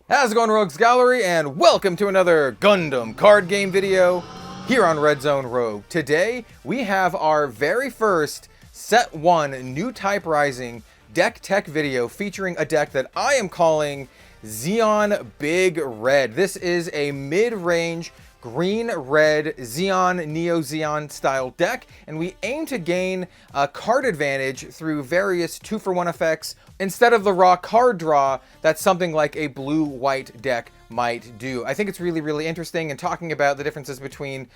How's it going, Rogues Gallery, and welcome to another Gundam card game video here on Red Zone Rogue. Today, we have our very first Set 1 New Type Rising deck tech video featuring a deck that I am calling Zeon Big Red. This is a mid-range green-red Zeon, Neo Zeon style deck, and we aim to gain a card advantage through various 2-for-1 effects instead of the raw card draw that something like a blue-white deck might do. I think it's really interesting, and talking about the differences between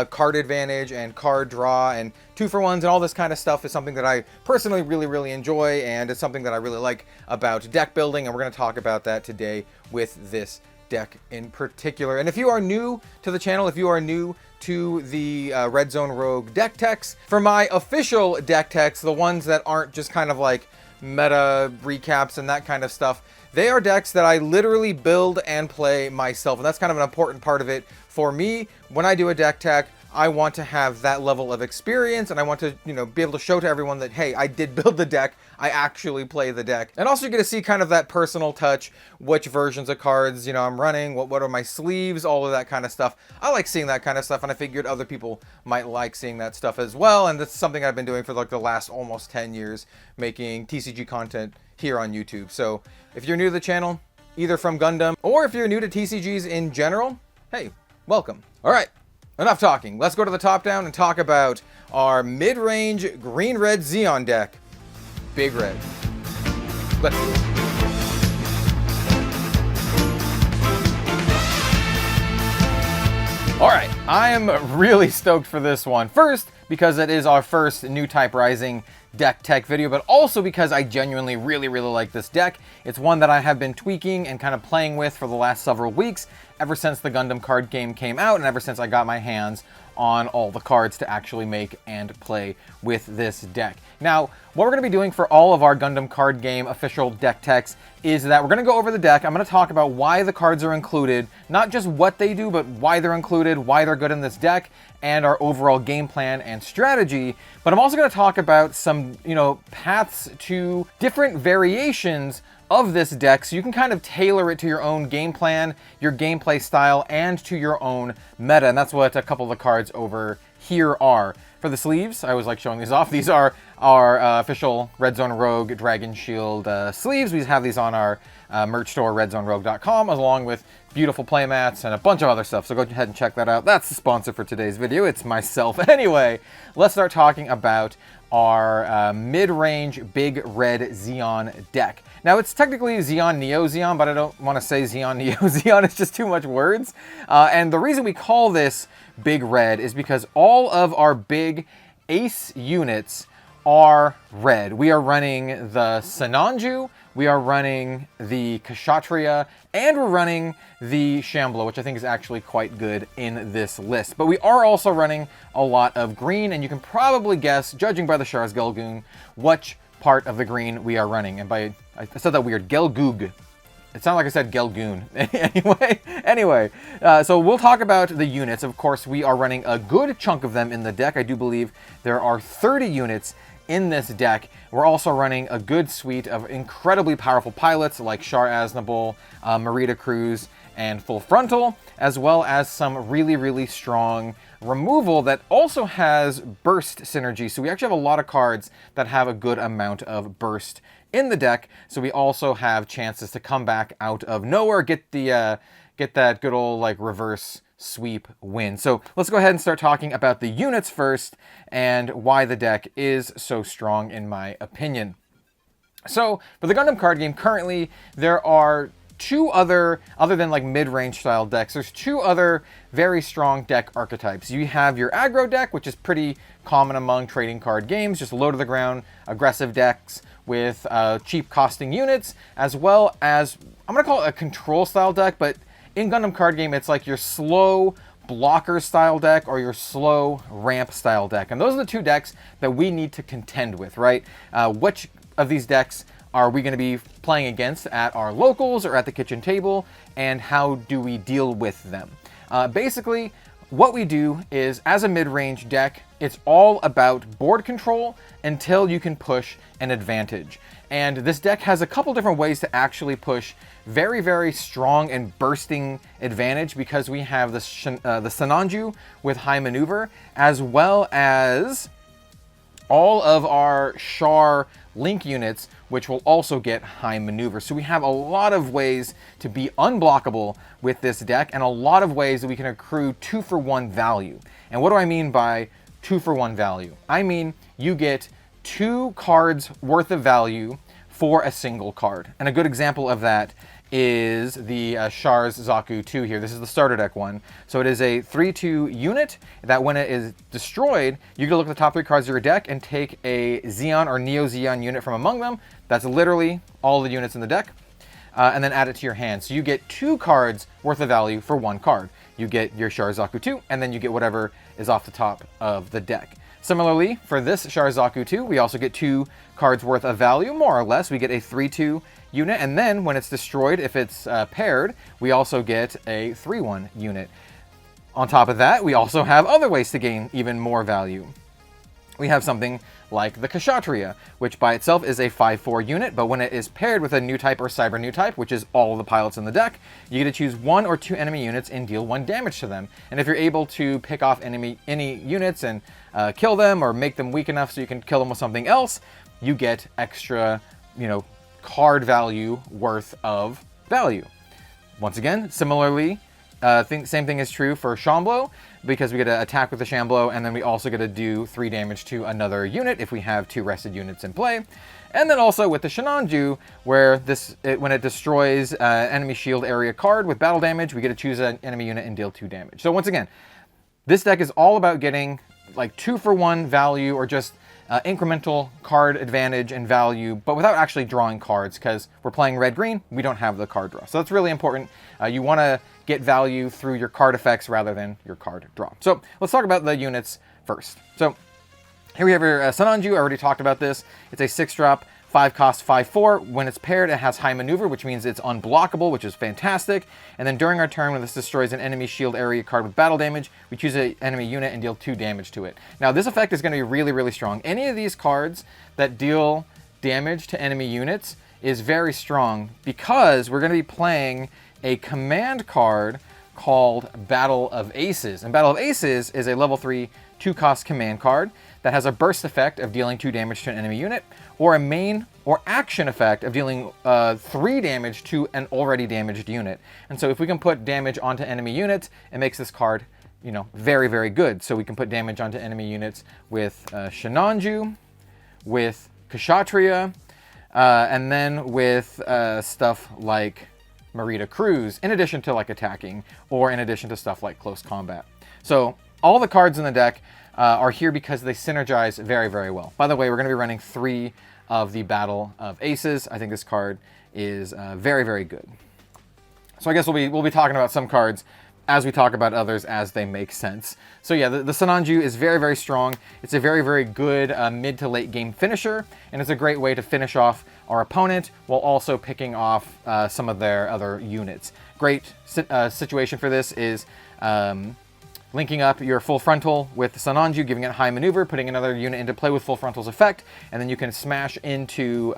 card advantage and card draw and 2-for-1s and all this kind of stuff is something that I personally really enjoy, and it's something that I really like about deck building, and we're going to talk about that today with this deck in particular. And if you are new to the channel, if you are new to the Red Zone Rogue deck techs, for my official deck techs, the ones that aren't just kind of like meta recaps and that kind of stuff, they are decks that I literally build and play myself, and that's kind of an important part of it for me. When I do a deck tech, I want to have that level of experience, and I want to, be able to show to everyone that, hey, I did build the deck, I actually play the deck. And also you get to see kind of that personal touch, which versions of cards, I'm running, what are my sleeves, all of that kind of stuff. I like seeing that kind of stuff, and I figured other people might like seeing that stuff as well, and that's something I've been doing for like the last almost 10 years, making TCG content here on YouTube. So if you're new to the channel, either from Gundam, or if you're new to TCGs in general, hey, welcome. All right. Enough talking. Let's go to the top down and talk about our mid-range green-red Zeon deck, Big Red. Let's do it. All right, I am really stoked for this one. First, because it is our first New Type Rising deck tech video, but also because I genuinely really like this deck. It's one that I have been tweaking and kind of playing with for the last several weeks, ever since the Gundam card game came out, and ever since I got my hands on all the cards to actually make and play with this deck. Now, what we're going to be doing for all of our Gundam card game official deck techs is that we're going to go over the deck. I'm going to talk about why the cards are included, not just what they do, but why they're included, why they're good in this deck, and our overall game plan and strategy. But I'm also going to talk about some, paths to different variations of this deck, so you can kind of tailor it to your own game plan, your gameplay style, and to your own meta. And that's what a couple of the cards over here are. For the sleeves, I always like showing these off. These are our official Red Zone Rogue Dragon Shield sleeves. We have these on our merch store, redzonerogue.com, along with beautiful playmats and a bunch of other stuff. So go ahead and check that out. That's the sponsor for today's video. It's myself. Anyway, let's start talking about our mid-range Big Red Zeon deck. Now, it's technically Zeon Neo Zeon, but I don't want to say Zeon Neo Zeon. It's just too much words. And the reason we call this Big Red is because all of our big ace units are red. We are running the Sinanju, we are running the Kshatriya, and we're running the Shambhala, which I think is actually quite good in this list. But we are also running a lot of green, and you can probably guess, judging by the Char's Gelgoon, which part of the green we are running. And I said that weird, Gelgoog. It sounded like I said Gelgoon. Anyway, so we'll talk about the units. Of course, we are running a good chunk of them in the deck. I do believe there are 30 units in this deck. We're also running a good suite of incredibly powerful pilots like Char Aznable, Merida Cruz, and Full Frontal, as well as some really strong removal that also has burst synergy. So we actually have a lot of cards that have a good amount of burst in the deck. So we also have chances to come back out of nowhere, get that good old like reverse sweep win. So let's go ahead and start talking about the units first and why the deck is so strong in my opinion. So for the Gundam card game, currently there are two other than like mid-range style decks, there's two other very strong deck archetypes. You have your aggro deck, which is pretty common among trading card games, just low to the ground, aggressive decks with cheap costing units, as well as, I'm going to call it a control style deck, but in Gundam card game, it's like your slow blocker style deck or your slow ramp style deck. And those are the two decks that we need to contend with, right? Which of these decks are we going to be playing against at our locals or at the kitchen table, and how do we deal with them? Basically, what we do is, as a mid-range deck, it's all about board control until you can push an advantage. And this deck has a couple different ways to actually push very, very strong and bursting advantage, because we have the Sinanju with high maneuver, as well as all of our Char link units, which will also get high maneuver. So we have a lot of ways to be unblockable with this deck, and a lot of ways that we can accrue 2-for-1 value. And what do I mean by 2-for-1 value? I mean, you get 2 cards worth of value for a single card. And a good example of that is the Char's Zaku 2 here. This is the starter deck one. So it is a 3/2 unit that when it is destroyed, you get to look at the top 3 cards of your deck and take a Zeon or Neo Zeon unit from among them. That's literally all the units in the deck. And then add it to your hand. So you get 2 cards worth of value for 1 card. You get your Char Zaku 2, and then you get whatever is off the top of the deck. Similarly, for this Char Zaku 2, we also get 2 cards worth of value, more or less. We get a 3/2 unit, and then when it's destroyed, if it's paired, we also get a 3/1 unit. On top of that, we also have other ways to gain even more value. We have something like the Kshatriya, which by itself is a 5/4 unit, but when it is paired with a new type or cyber new type, which is all of the pilots in the deck, you get to choose 1 or 2 enemy units and deal 1 damage to them. And if you're able to pick off any units and kill them, or make them weak enough so you can kill them with something else, you get extra, card value worth of value. Once again, similarly, same thing is true for Shamblo, because we get to attack with the Shamblo, and then we also get to do 3 damage to another unit if we have 2 rested units in play. And then also with the Sinanju, where when it destroys enemy shield area card with battle damage, we get to choose an enemy unit and deal 2 damage. So once again, this deck is all about getting like 2-for-1 value, or just incremental card advantage and value, but without actually drawing cards, because we're playing red-green, we don't have the card draw. So that's really important. You want to get value through your card effects rather than your card draw. So let's talk about the units first. So here we have your Sinanju. I already talked about this. It's a 6-drop, 5-cost, 5/4. When it's paired, it has high maneuver, which means it's unblockable, which is fantastic. And then during our turn, when this destroys an enemy shield area card with battle damage, we choose an enemy unit and deal 2 damage to it. Now, this effect is going to be really, really strong. Any of these cards that deal damage to enemy units is very strong, because we're going to be playing a command card called Battle of Aces. And Battle of Aces is a level 3, 2-cost command card that has a burst effect of dealing 2 damage to an enemy unit, or a main or action effect of dealing 3 damage to an already damaged unit. And so if we can put damage onto enemy units, it makes this card, very, very good. So we can put damage onto enemy units with Sinanju, with Kshatriya, and then with stuff like Marita Cruz, in addition to like attacking, or in addition to stuff like close combat. So all the cards in the deck are here because they synergize very, very well. By the way, we're going to be running 3 of the Battle of Aces. I think this card is very, very good. So I guess we'll be talking about some cards as we talk about others as they make sense. So yeah, the Sinanju is very, very strong. It's a very, very good mid to late game finisher, and it's a great way to finish off our opponent while also picking off some of their other units. Great situation for this is linking up your full frontal with Sinanju, giving it high maneuver, putting another unit into play with full frontal's effect, and then you can smash into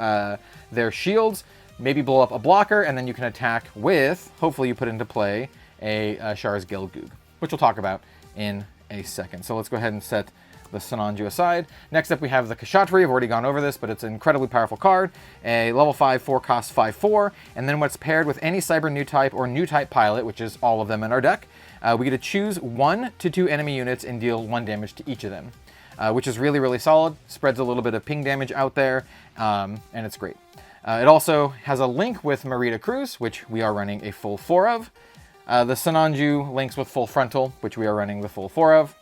their shields, maybe blow up a blocker, and then you can attack with, hopefully you put into play, a Char's Gilgug, which we'll talk about in a second. So let's go ahead and set the Sinanju aside. Next up we have the Kshatriya. I've already gone over this, but it's an incredibly powerful card. A level 5, 4-cost, 5/4, and then when it's paired with any cyber new type or new type pilot, which is all of them in our deck, we get to choose 1 to 2 enemy units and deal 1 damage to each of them, which is really, really solid. Spreads a little bit of ping damage out there, and it's great. It also has a link with Marita Cruz, which we are running a full 4 of. The Sinanju links with full frontal, which we are running the full 4 of.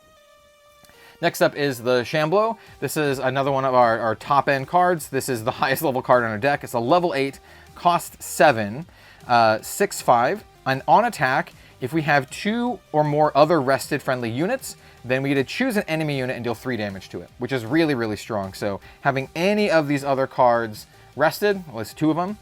Next up is the Shamblo. This is another one of our top end cards. This is the highest level card on our deck. It's a level 8, cost 7, 6/5, and on attack, if we have 2 or more other rested friendly units, then we get to choose an enemy unit and deal 3 damage to it, which is really, really strong. So having any of these other cards rested, well, it's 2 of them,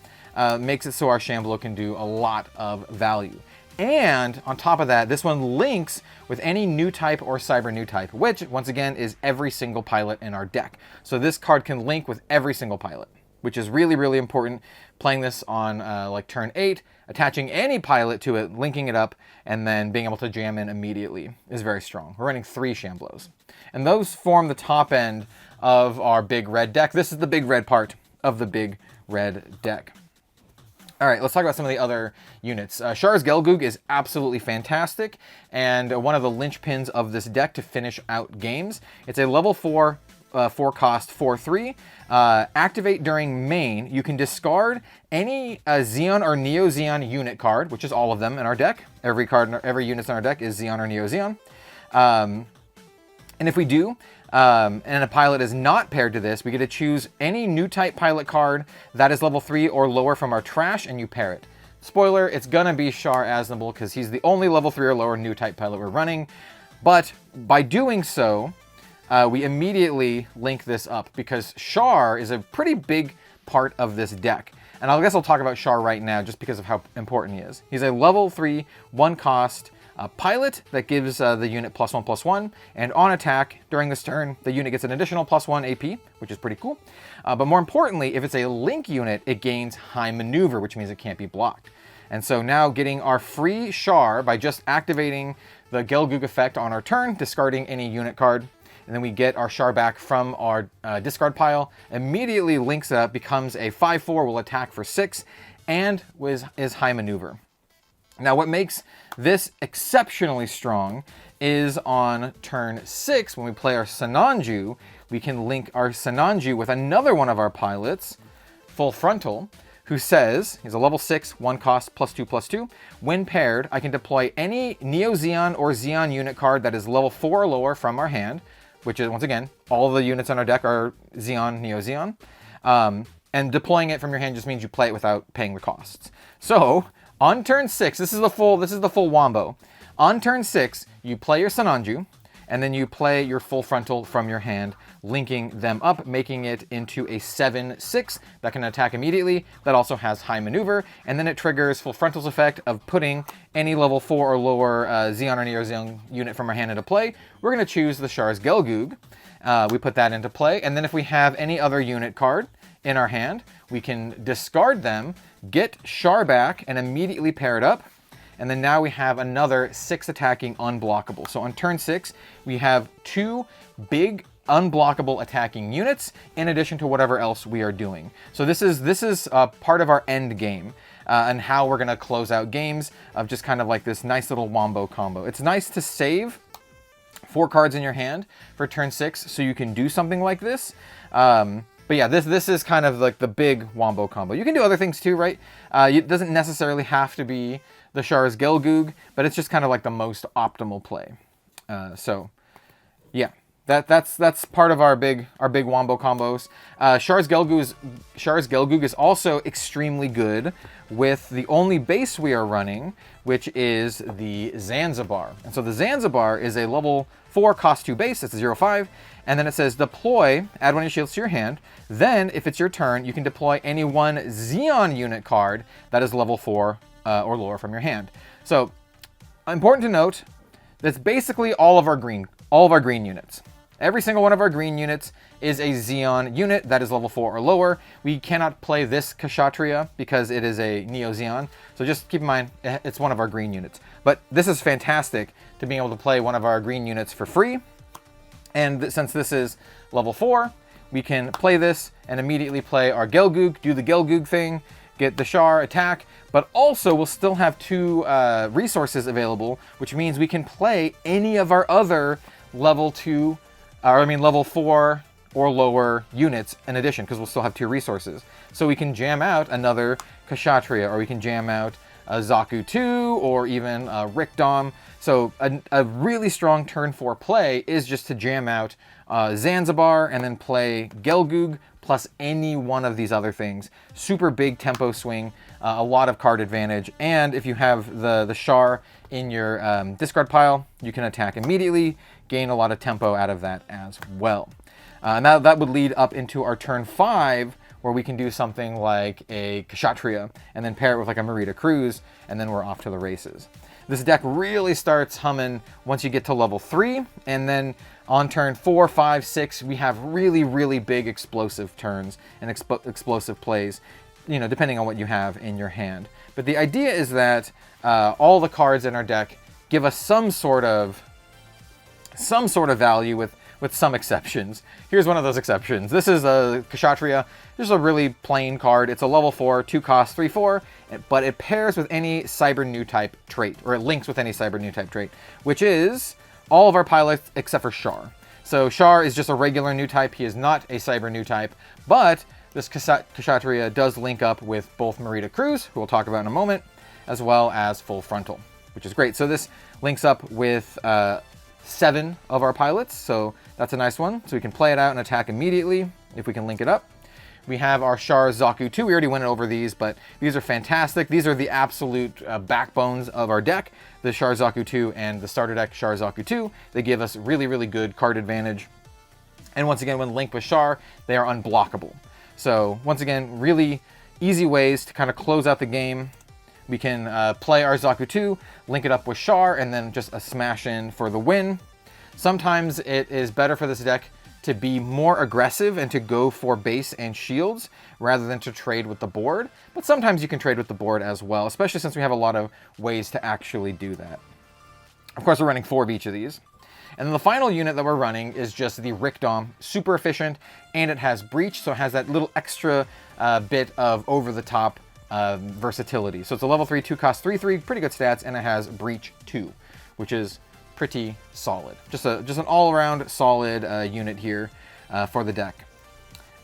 makes it so our Shamblo can do a lot of value. And on top of that, this one links with any new type or cyber new type, which once again is every single pilot in our deck. So this card can link with every single pilot, which is really, really important. Playing this on like turn 8, attaching any pilot to it, linking it up, and then being able to jam in immediately is very strong. We're running 3 Shamblos. And those form the top end of our big red deck. This is the big red part of the big red deck. All right, let's talk about some of the other units. Char's Gelgoog is absolutely fantastic and one of the linchpins of this deck to finish out games. It's a level 4, 4 cost, 4/3. Activate during main. You can discard any Zeon or Neo Zeon unit card, which is all of them in our deck. Every unit in our deck is Zeon or Neo Zeon. And if we do, and a pilot is not paired to this, we get to choose any new type pilot card that is level 3 or lower from our trash, and you pair it. Spoiler, it's gonna be Char Aznable because he's the only level 3 or lower new type pilot we're running. But by doing so, we immediately link this up because Char is a pretty big part of this deck. And I guess I'll talk about Char right now just because of how important he is. He's a level 3, 1 cost, pilot that gives the unit +1/+1, and on attack during this turn, the unit gets an additional +1 AP, which is pretty cool. But more importantly, if it's a link unit, it gains high maneuver, which means it can't be blocked. And so now getting our free Char by just activating the Gelgoog effect on our turn, discarding any unit card, and then we get our Char back from our discard pile, immediately links up, becomes a 5/4, will attack for 6, and is high maneuver. Now what makes this exceptionally strong is on turn 6, when we play our Sananju, we can link our Sananju with another one of our pilots, Full Frontal, who says, he's a level 6, 1 cost, +2/+2. When paired, I can deploy any Neo Zeon or Zeon unit card that is level 4 or lower from our hand, which is, once again, all the units on our deck are Zeon, Neo Zeon. And deploying it from your hand just means you play it without paying the costs. So, on turn 6, this is the full wombo. On turn 6, you play your Sananju, and then you play your Full Frontal from your hand, linking them up, making it into a 7/6 that can attack immediately, that also has high maneuver, and then it triggers Full Frontal's effect of putting any level 4 or lower Zeon or Neo Zeon unit from our hand into play. We're going to choose the Char's Gelgoog. We put that into play, and then if we have any other unit card in our hand, we can discard them, get Char back, and immediately pair it up. And then now we have another 6 attacking unblockable. So on turn 6, we have 2 big unblockable attacking units in addition to whatever else we are doing. So this is part of our end game and how we're going to close out games of just kind of like this nice little wombo combo. It's nice to save 4 cards in your hand for turn 6 so you can do something like this. But yeah, this is kind of like the big wombo combo. You can do other things too, right? It doesn't necessarily have to be the Char's Gelgoog, but it's just kind of like the most optimal play. So yeah, that's part of our big wombo combos. Char's Gelgoog is also extremely good with the only base we are running, which is the Zanzibar. And so the Zanzibar is a level 4 cost 2 base. It's a 0/5. And then it says deploy, add 1 of your shields to your hand. Then, if it's your turn, you can deploy any 1 Zeon unit card that is level 4 or lower from your hand. So, important to note, that's basically all of our green units. Every single one of our green units is a Zeon unit that is level 4 or lower. We cannot play this Kshatriya because it is a Neo Zeon. So just keep in mind, it's one of our green units. But this is fantastic to be able to play one of our green units for free. And since this is level 4, we can play this and immediately play our Gelgoog, do the Gelgoog thing, get the Char, attack, but also we'll still have 2 resources available, which means we can play any of our other level 4 or lower units in addition, because we'll still have 2 resources. So we can jam out another Kshatriya, or we can jam out a Zaku 2, or even a Rikdom. So a really strong turn 4 play is just to jam out Zanzibar and then play Gelgoog plus any one of these other things. Super big tempo swing, a lot of card advantage, and if you have the Char in your discard pile, you can attack immediately, gain a lot of tempo out of that as well. And that would lead up into our turn 5, where we can do something like a Kshatriya and then pair it with like a Marita Cruz, and then we're off to the races. This deck really starts humming once you get to level 3, and then on turn 4, 5, 6, we have really, really big explosive turns and explosive plays, you know, depending on what you have in your hand. But the idea is that all the cards in our deck give us some sort of value with some exceptions. Here's one of those exceptions. This is a Kshatriya. This is a really plain card. It's a level 4, 2 cost, 3/4, but it pairs with any Cyber new type trait, or it links with any Cyber new type trait, which is all of our pilots except for Char. So Char is just a regular new type. He is not a Cyber new type, but this Kshatriya does link up with both Marita Cruz, who we'll talk about in a moment, as well as Full Frontal, which is great. So this links up with 7 of our pilots, so that's a nice one. So we can play it out and attack immediately if we can link it up. We have our Char Zaku 2. We already went over these, but these are fantastic. These are the absolute backbones of our deck, the Char Zaku 2 and the starter deck Char Zaku 2. They give us really, really good card advantage. And once again, when linked with Char, they are unblockable. So once again, really easy ways to kind of close out the game. We can play our Zaku 2, link it up with Char, and then just a smash in for the win. Sometimes it is better for this deck to be more aggressive and to go for base and shields rather than to trade with the board. But sometimes you can trade with the board as well, especially since we have a lot of ways to actually do that. Of course, we're running 4 of each of these. And then the final unit that we're running is just the Rikdom, super efficient, and it has Breach, so it has that little extra bit of over-the-top versatility. So it's a level 3, 2 cost, 3/3, pretty good stats, and it has Breach 2, which is pretty solid. Just an all-around solid unit here for the deck.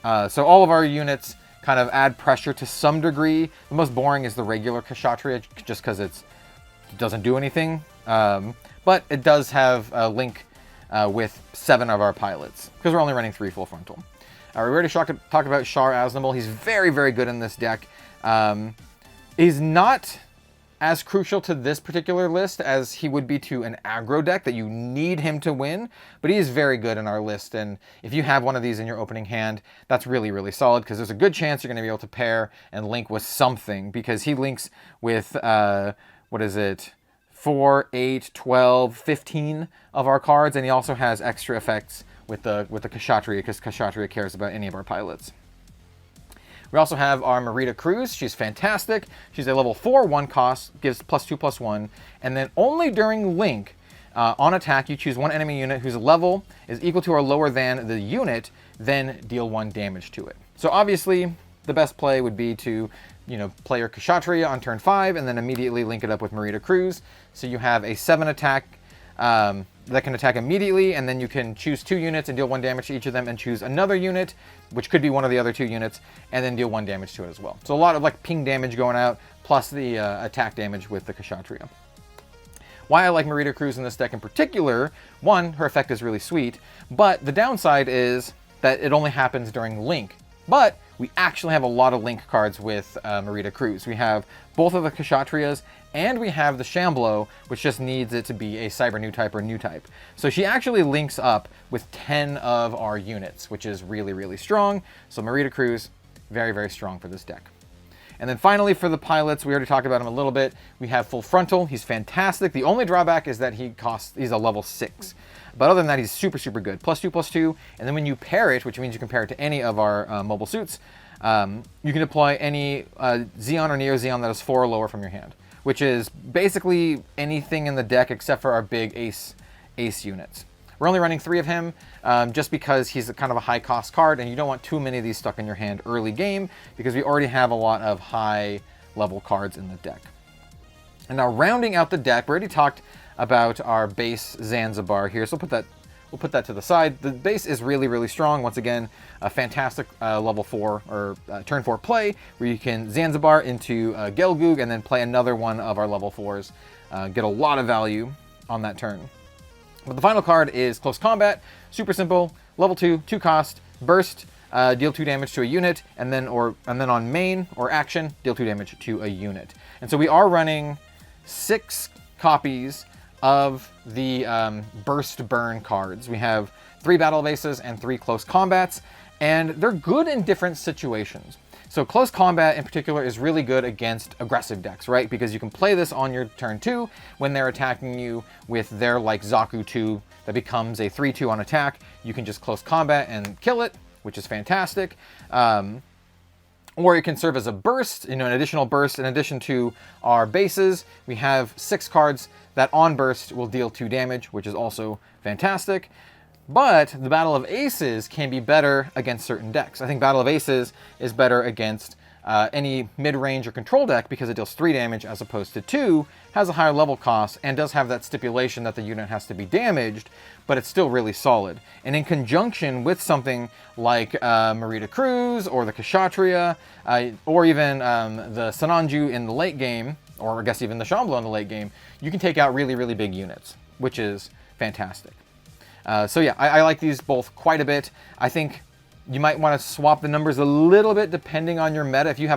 So all of our units kind of add pressure to some degree. The most boring is the regular Kshatriya, just because it doesn't do anything. But it does have a link with 7 of our pilots, because we're only running 3 Full Frontal. We already talked about Char Aznable. He's very, very good in this deck. He's not as crucial to this particular list as he would be to an aggro deck that you need him to win, but he is very good in our list, and if you have one of these in your opening hand, that's really, really solid, because there's a good chance you're going to be able to pair and link with something, because he links with, what is it, 4, 8, 12, 15 of our cards, and he also has extra effects with the Kshatriya, because Kshatriya cares about any of our pilots. We also have our Marita Cruz. She's fantastic. She's a level 4, 1 cost, gives +2/+1, and then only during link, on attack, you choose one enemy unit whose level is equal to or lower than the unit, then deal 1 damage to it. So obviously, the best play would be to, you know, play your Kshatriya on turn 5 and then immediately link it up with Marita Cruz. So you have a 7 attack that can attack immediately, and then you can choose 2 units and deal 1 damage to each of them, and choose another unit, which could be one of the other 2 units, and then deal 1 damage to it as well. So a lot of like ping damage going out, plus the attack damage with the Kshatriya. Why I like Marita Cruz in this deck in particular, 1, her effect is really sweet, but the downside is that it only happens during link. But we actually have a lot of link cards with Marita Cruz. We have both of the Kshatriyas, and we have the Shamblo, which just needs it to be a Cyber new type or new type. So she actually links up with 10 of our units, which is really, really strong. So Marita Cruz, very, very strong for this deck. And then finally for the pilots, we already talked about him a little bit. We have Full Frontal. He's fantastic. The only drawback is that he's a level 6. But other than that, he's super, super good. +2/+2. And then when you pair it, which means you can pair it to any of our mobile suits, you can deploy any Zeon or Neo Zeon that is 4 or lower from your hand, which is basically anything in the deck except for our big ace units. We're only running 3 of him just because he's kind of a high cost card, and you don't want too many of these stuck in your hand early game, because we already have a lot of high level cards in the deck. And now rounding out the deck, we already talked about our base Zanzibar here, so we'll put that to the side. The base is really, really strong. Once again, a fantastic level 4 or turn 4 play where you can Zanzibar into Gelgoog and then play another one of our level 4s. Get a lot of value on that turn. But the final card is Close Combat. Super simple. Level 2, 2 cost, burst, deal 2 damage to a unit, and then on main or action, deal 2 damage to a unit. And so we are running 6 copies of the burst burn cards. We have 3 battle bases and 3 close combats, and they're good in different situations. So close combat in particular is really good against aggressive decks, right? Because you can play this on your turn 2 when they're attacking you with their like Zaku 2 that becomes a 3/2 on attack. You can just close combat and kill it, which is fantastic. Or it can serve as a burst, an additional burst. In addition to our bases, we have 6 cards that on burst will deal 2 damage, which is also fantastic. But the Battle of Aces can be better against certain decks. I think Battle of Aces is better against any mid-range or control deck because it deals 3 damage as opposed to 2, has a higher level cost, and does have that stipulation that the unit has to be damaged, but it's still really solid. And in conjunction with something like Marita Cruz or the Kshatriya, or even the Sananju in the late game, or I guess even the Shambhala in the late game, you can take out really, really big units, which is fantastic. So yeah, I like these both quite a bit. I think you might want to swap the numbers a little bit depending on your meta. If you're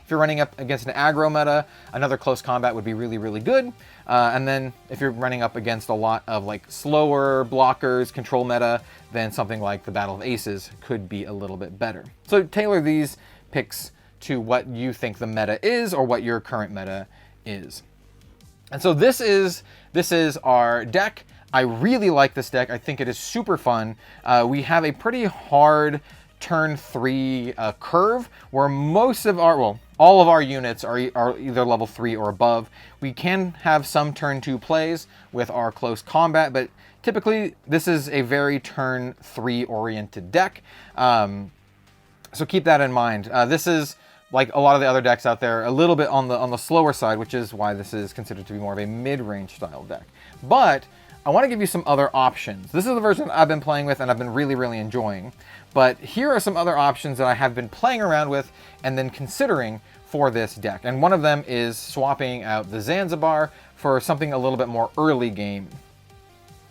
running up against an aggro meta, another close combat would be really, really good. And then if you're running up against a lot of like slower blockers, control meta, then something like the Battle of Aces could be a little bit better. So tailor these picks to what you think the meta is or what your current meta is. And so this is our deck. I really like this deck. I think it is super fun. We have a pretty hard turn 3 curve where most of our, well, all of our units are either level 3 or above. We can have some turn 2 plays with our close combat, but typically this is a very turn 3 oriented deck. So keep that in mind. This is, like a lot of the other decks out there, a little bit on the slower side, which is why this is considered to be more of a mid-range style deck. But I want to give you some other options. This is the version I've been playing with and I've been really, really enjoying. But here are some other options that I have been playing around with and then considering for this deck. And one of them is swapping out the Zanzibar for something a little bit more early game.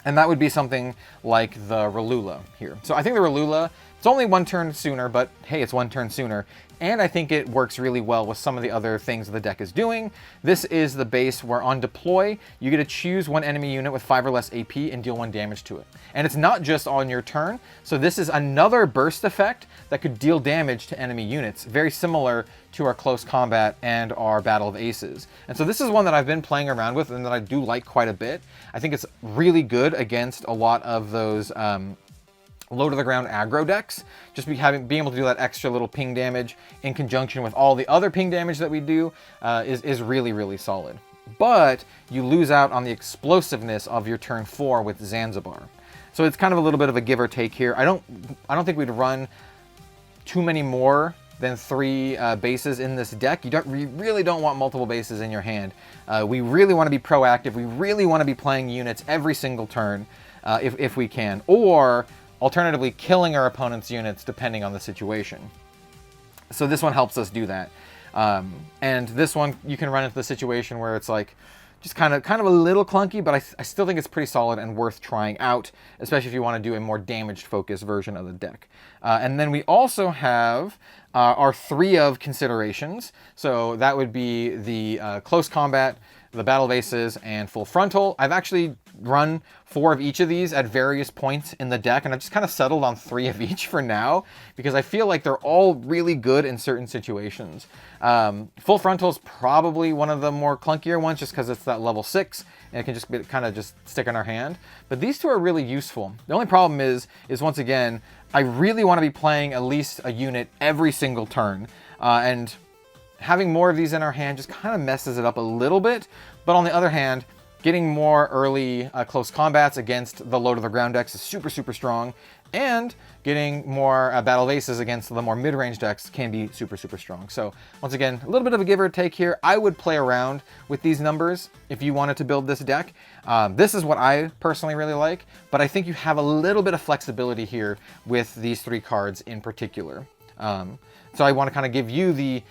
And that would be something like the Ralula here. So I think the Ralula, it's only 1 turn sooner, but hey, it's 1 turn sooner. And I think it works really well with some of the other things the deck is doing. This is the base where on deploy, you get to choose 1 enemy unit with 5 or less AP and deal 1 damage to it. And it's not just on your turn. So this is another burst effect that could deal damage to enemy units, very similar to our close combat and our Battle of Aces. And so this is one that I've been playing around with and that I do like quite a bit. I think it's really good against a lot of those low to the ground aggro decks. Just being able to do that extra little ping damage in conjunction with all the other ping damage that we do is really, really solid. But you lose out on the explosiveness of your turn 4 with Zanzibar. So it's kind of a little bit of a give or take here. I don't think we'd run too many more than 3 bases in this deck. You really don't want multiple bases in your hand. We really want to be proactive. We really want to be playing units every single turn if we can. Or alternatively, killing our opponent's units depending on the situation. So this one helps us do that. And this one, you can run into the situation where it's like, just kind of a little clunky, but I still think it's pretty solid and worth trying out, especially if you want to do a more damaged focused version of the deck. And then we also have our 3 of considerations. So that would be the close combat, the Battle of Aces, and full frontal. I've actually run 4 of each of these at various points in the deck, and I've just kind of settled on 3 of each for now, because I feel like they're all really good in certain situations. Full frontal is probably one of the more clunkier ones, just because it's that level 6, and it can just be kind of just stick in our hand. But these 2 are really useful. The only problem is once again, I really want to be playing at least a unit every single turn, and having more of these in our hand just kind of messes it up a little bit. But on the other hand, getting more early close combats against the low to the ground decks is super, super strong. And getting more Battle of Aces against the more mid-range decks can be super, super strong. So once again, a little bit of a give or take here. I would play around with these numbers if you wanted to build this deck. This is what I personally really like, but I think you have a little bit of flexibility here with these 3 cards in particular. So I want to kind of give you the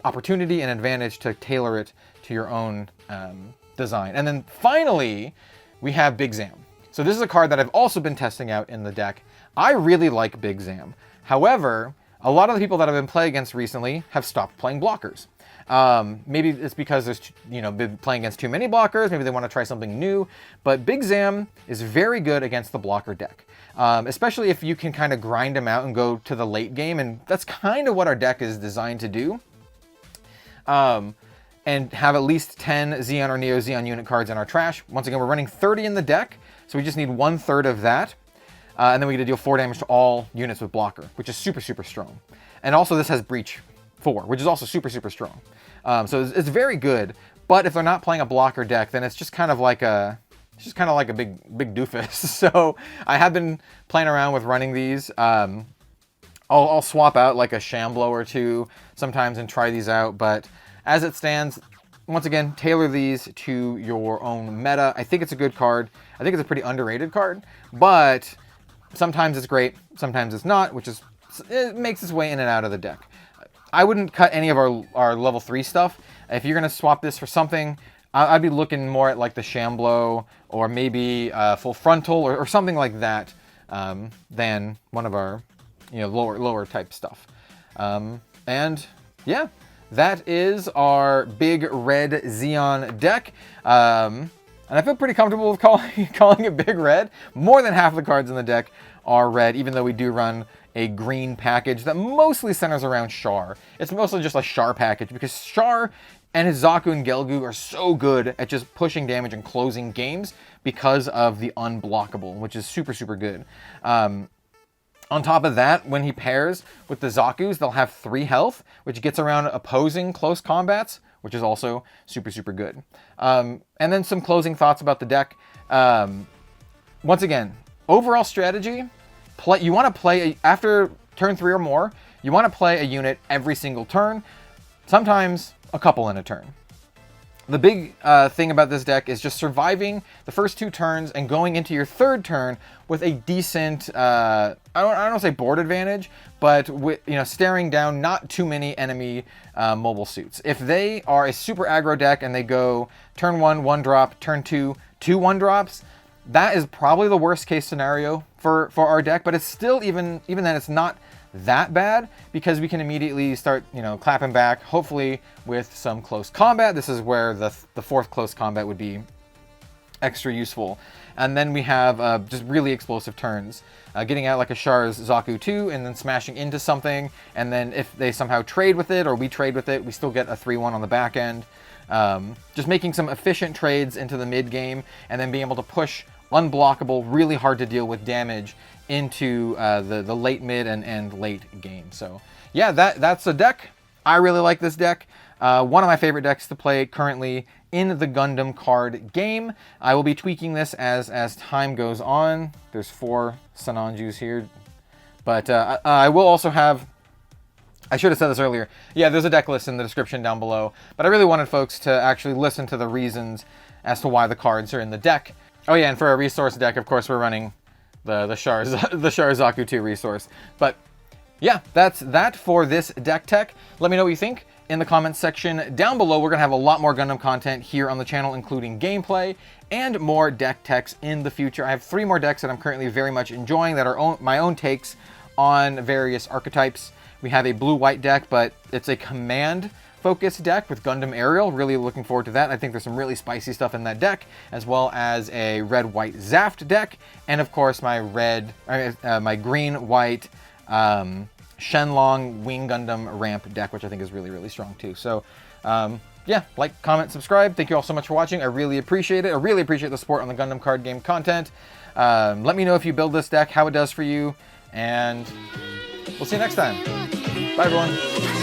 opportunity and advantage to tailor it to your own design. And then finally, we have Big Zam. So this is a card that I've also been testing out in the deck. I really like Big Zam. However, a lot of the people that I've been playing against recently have stopped playing blockers. Maybe it's because there's, been playing against too many blockers. Maybe they want to try something new. But Big Zam is very good against the blocker deck, especially if you can kind of grind them out and go to the late game. And that's kind of what our deck is designed to do. And have at least 10 Zeon or Neo Zeon unit cards in our trash. Once again, we're running 30 in the deck, so we just need 1/3 of that. And then we get to deal 4 damage to all units with blocker, which is super, super strong. And also this has Breach 4, which is also super, super strong. So it's very good, but if they're not playing a blocker deck, then it's just kind of like a big doofus. So I have been playing around with running these. I'll swap out like a Shamblo or two sometimes and try these out, but as it stands, once again, tailor these to your own meta. I think it's a good card. I think it's a pretty underrated card, but sometimes it's great, sometimes it's not, it makes its way in and out of the deck. I wouldn't cut any of our level 3 stuff. If you're gonna swap this for something, I'd be looking more at like the Shamblo or maybe Full Frontal or something like that than one of our lower type stuff. And yeah. That is our big red Zeon deck. And I feel pretty comfortable with calling it big red. More than half the cards in the deck are red, even though we do run a green package that mostly centers around Char. It's mostly just a Char package because Char and his Zaku and Gelgu are so good at just pushing damage and closing games because of the unblockable, which is super, super good. On top of that, when he pairs with the Zakus, they'll have 3 health, which gets around opposing close combats, which is also super, super good. And then some closing thoughts about the deck. Once again, overall strategy, you want to play, after turn 3 or more, you want to play a unit every single turn, sometimes a couple in a turn. The big thing about this deck is just surviving the first 2 turns and going into your 3rd turn with a decent, I don't want to say board advantage, but with, staring down not too many enemy mobile suits. If they are a super aggro deck and they go turn 1, 1-drop, turn 2, 2 1-drops, that is probably the worst case scenario for our deck, but it's still, even then, it's not that bad because we can immediately start, clapping back, hopefully with some close combat. This is where the 4th close combat would be extra useful. And then we have just really explosive turns, getting out like a Char's Zaku 2 and then smashing into something. And then if they somehow trade with it or we trade with it, we still get a 3-1 on the back end. Just making some efficient trades into the mid game and then being able to push unblockable, really hard to deal with damage into the late mid and late game. So yeah, that's a deck. I really like this deck. One of my favorite decks to play currently in the Gundam card game. I will be tweaking this as time goes on. There's 4 Sananjus here, but I will also have, I should have said this earlier. Yeah, there's a deck list in the description down below, but I really wanted folks to actually listen to the reasons as to why the cards are in the deck. Oh yeah, and for a resource deck, of course, we're running the Char Zaku 2 resource. But yeah, that's that for this deck tech. Let me know what you think in the comments section down below. We're going to have a lot more Gundam content here on the channel, including gameplay and more deck techs in the future. I have 3 more decks that I'm currently very much enjoying that are my own takes on various archetypes. We have a blue-white deck, but it's a command focused deck with Gundam Aerial. Really looking forward to that. I think there's some really spicy stuff in that deck, as well as a red-white Zaft deck, and of course my my green-white Shenlong Wing Gundam ramp deck, which I think is really, really strong too. So yeah, like, comment, subscribe. Thank you all so much for watching. I really appreciate it. I really appreciate the support on the Gundam card game content. Let me know if you build this deck, how it does for you, and we'll see you next time. Bye, everyone.